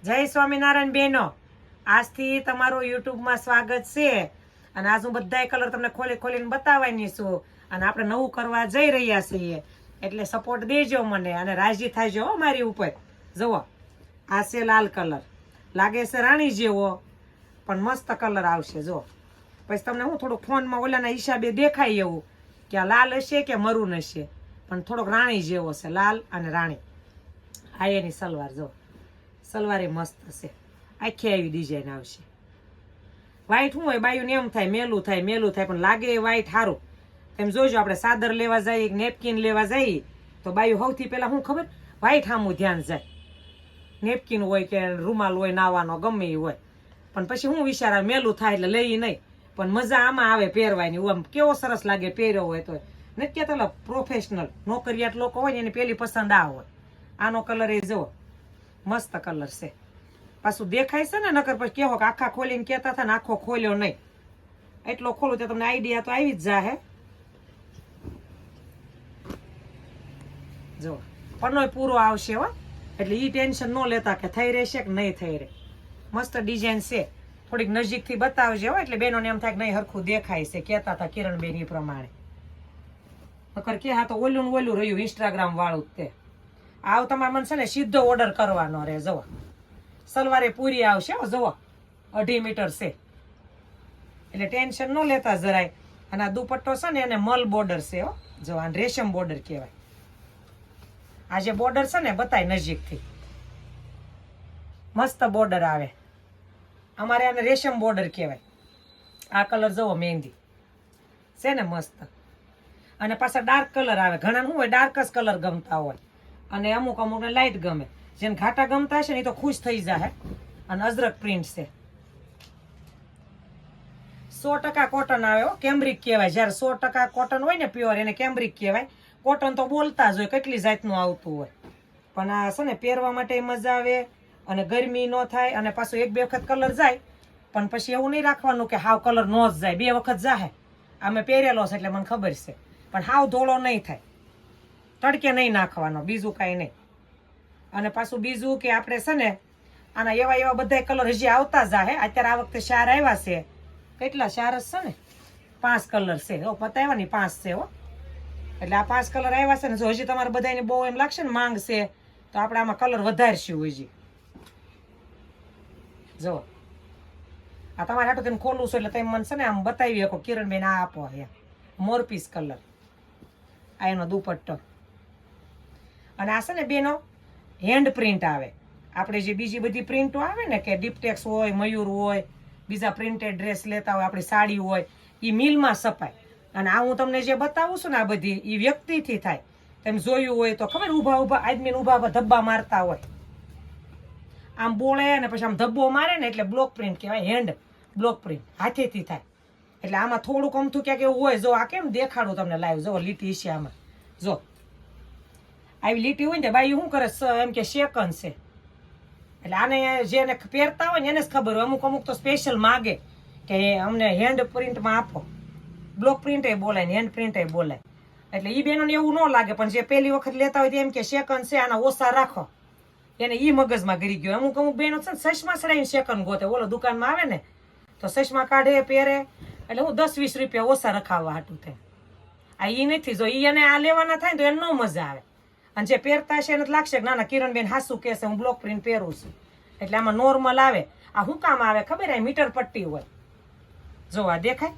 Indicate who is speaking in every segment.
Speaker 1: જય સ્વામિનારાયણ બહેનો, આજથી તમારું યુટ્યુબમાં સ્વાગત છે. અને આજ હું બધાય કલર તમને ખોલી ખોલીને બતાવવાની છું. અને આપણે નવું કરવા જઈ રહ્યા છીએ, એટલે સપોર્ટ દેજો મને અને રાજી થાજો હો મારી ઉપર. જુઓ, આ છે લાલ કલર, લાગે છે રાણી જેવો, પણ મસ્ત કલર આવશે. જો પછી તમને હું થોડુંક ફોનમાં ઓલાના હિસાબે દેખાય એવું કે આ લાલ હશે કે મરૂન હશે, પણ થોડોક રાણી જેવો છે, લાલ અને રાણી. આ એની સલવાર. જો સલવારે મસ્ત છે, આખી આવી ડિઝાઇન આવશે. વ્હાઈટ શું હોય, બાયુને એમ થાય મેલું થાય મેલું થાય, પણ લાગે એ વ્હાઈટ સારું. તેમ જોઈજો, આપણે સાદર લેવા જઈએ, નેપકિન લેવા જઈએ તો બાયુ સૌથી પહેલા શું ખબર, વ્હાઈટ સામું ધ્યાન જાય. નેપકિન હોય કે રૂમાલ હોય નાવાનો, ગમે એ હોય, પણ પછી શું વિચાર મેલું થાય એટલે લઈ નહીં. પણ મજા આમાં આવે પહેરવાની. આમ કેવો સરસ લાગે પહેર્યો હોય તો. નથી કહેતા પ્રોફેશનલ નોકરિયાત લોકો હોય ને એની પેલી પસંદ આ હોય. આનો કલર એ જુઓ, મસ્ત કલર છે. પાછું દેખાય છે ને, નકર પછી કેવો કે આખા ખોલીને કહેતા હતા ને આખો ખોલ્યો નહીં. એટલો ખોલું તો તમને આઈડિયા તો આવી જ જાહે. જો પનોય પૂરો આવશે હો, એટલે ઈ ટેન્શન ન લેતા કે થઈ રહેશે કે નહીં થઈ રહે. મસ્ત ડિઝાઇન છે, થોડીક નજીકથી બતાવજે હો, એટલે બેનોને એમ થાય કે નહીં હરખું દેખાય છે. કહેતા હતા કિરણબેન એ પ્રમાણે. નકર કે હા તો ઓલું ને ઓલું રહ્યું ઇન્સ્ટાગ્રામ વાળું તે. આવ તમારે મને છે ને સીધો ઓર્ડર કરવાનો રહે. જુઓ સલવારે પૂરી આવશે. જુઓ 2.5 મીટર છે, એટલે ટેન્શન ન લેતા જરાય. અને આ દુપટ્ટો છે ને એને મલ બોર્ડર છે હો. જો આ રેશમ બોર્ડર કહેવાય. આ જે બોર્ડર છે ને બતાય નજીકથી, મસ્ત બોર્ડર આવે. અમારે આને રેશમ બોર્ડર કહેવાય. આ કલર જુઓ મહેંદી છે ને મસ્ત. અને પાછા ડાર્ક કલર આવે. ઘણા શું હોય ડાર્ક જ કલર ગમતા હોય, અને અમુક અમુકને લાઇટ ગમે. જેને ઘાટા ગમતા હશે ને એ તો ખુશ થઈ જાય. અને અજરક પ્રિન્ટ છે, 100% કોટન આવે હો. કેમ્બ્રિક કહેવાય. જ્યારે 100% કોટન હોય ને પ્યોર, એને કેમ્બ્રિક કહેવાય. કોટન તો બોલતા જ હોય, કેટલી જાતનું આવતું હોય. પણ આ છે ને પહેરવા માટે મજા આવે, અને ગરમી ન થાય. અને પાછું 1-2 વખત કલર જાય, પણ પછી એવું નહીં રાખવાનું કે હાવ કલર ન જ જાય. 2 વખત જાહે. આ મેં પહેરેલો છે એટલે મને ખબર છે. પણ હાવ ધોળો નહીં થાય, તડકે નહીં નાખવાનો, બીજું કાંઈ નહીં. અને પાછું બીજું કે આપણે છે ને આના એવા એવા બધા કલર હજી આવતા જાહે. અત્યારે આ વખતે 4 આવ્યા છે. કેટલા 4 જ છે ને, 5 કલર છે. પતાવ્યા ને 5 છે હો. એટલે આ 5 કલર આવ્યા છે ને. જો હજી તમારે બધાને બહુ એમ લાગશે ને માંગ છે, તો આપણે આમાં કલર વધારશું હજી. જો આ તમારે આટલું તેને ખોલવું છે એટલે તમે મને છે ને આમ બતાવી શકો કિરણબેન આ આપો. હે મોરપીસ કલર, આ એનો દુપટ્ટો. અને આ છે ને બેનો હેન્ડ પ્રિન્ટ આવે. આપણે જે બીજી બધી પ્રિન્ટો આવે ને કે ડિપ્ટેક્સ હોય, મયુર હોય, બીજા પ્રિન્ટેડ ડ્રેસ લેતા હોય, આપણી સાડી હોય, એ મિલમાં સપાય. અને આ હું તમને જે બતાવું છું ને આ બધી એ વ્યક્તિથી થાય. તમે જોયું હોય તો ખબર, ઊભા ઊભા આદમીને ઊભા ઊભા ધબ્બા મારતા હોય, આમ બોળે અને પછી આમ ધબ્બો મારે ને, એટલે બ્લોક પ્રિન્ટ કહેવાય. હેન્ડ બ્લોક પ્રિન્ટ હાથેથી થાય. એટલે આમાં થોડુંક અમથું ક્યાંક એવું હોય. જો આ કેમ દેખાડું તમને લાઈવ. જો લીટી છે આમાં. જો આવી લીટી હોય ને બાઈ શું કરે એમ કે સેકન્ડ છે. એટલે આને જેને પહેરતા હોય ને એને જ ખબર હોય. અમુક અમુક તો સ્પેશિયલ માગે કે અમને હેન્ડ પ્રિન્ટમાં આપો. બ્લોક પ્રિન્ટ એ બોલાય ને હેન્ડ પ્રિન્ટ એ બોલાય. એટલે એ બેનોને એવું ન લાગે. પણ જે પહેલી વખત લેતા હોય એમ કે સેકન્ડ છે, આના ઓછા રાખો. એને ઈ મગજમાં ગરી ગયો. અમુક અમુક બેનો છે ને ચશ્મા ચડાવીને સેકન્ડ ગોતે. ઓલો દુકાનમાં આવે ને તો ચશ્મા કાઢે પહેરે, એટલે હું 10-20 રૂપિયા ઓછા રખાવવા હાટું થાય. આ ઈ નથી. જો ઈ એને આ લેવાના થાય ને તો એને ન મજા આવે. અને જે પહેરતા છે એને લાગશે કે ના ના કિરણબેન હાસુ કહેશે, હું બ્લોક પ્રિન્ટ પહેરું છું. એટલે આમાં નોર્મલ આવે. આ શું કામ આવે ખબર? આ મીટર પટ્ટી હોય. જો આ દેખાય,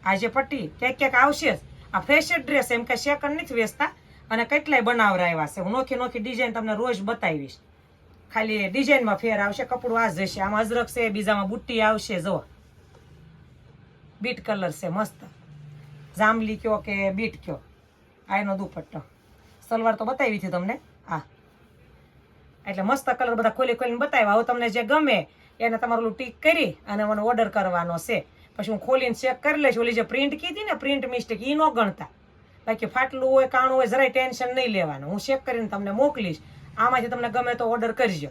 Speaker 1: આ જે પટ્ટી ક્યાંક ક્યાંક આવશે. આ ફ્રેશ ડ્રેસ એમ કે સેકન્ડ નથી વેચતા. અને કેટલાય બનાવરાવ્યા છે. હું નોખી નોખી ડિઝાઇન તમને રોજ બતાવીશ. ખાલી ડિઝાઇનમાં ફેર આવશે. કપડું આ જ હશે. આમાં અજરક છે, બીજામાં બુટ્ટી આવશે. જો બીટ કલર છે મસ્ત, જાંબલી કયો કે બીટ કયો. આ એનો દુપટ્ટો. સલવાર તો બતાવી હતી તમને. આ એટલે મસ્ત કલર બધા ખોલી ખોલીને બતાવ્યા. હવે તમને જે ગમે એને તમારું ટીક કરી અને મને ઓર્ડર કરવાનો છે. પછી હું ખોલીને ચેક કરી લઈશ. ઓલી જે પ્રિન્ટ કીધી ને, પ્રિન્ટ મિસ્ટેક, એ ન ગણતા. બાકી ફાટલું હોય કાણું હોય જરાય ટેન્શન નહીં લેવાનું. હું ચેક કરીને તમને મોકલીશ. આમાંથી તમને ગમે તો ઓર્ડર કરજો.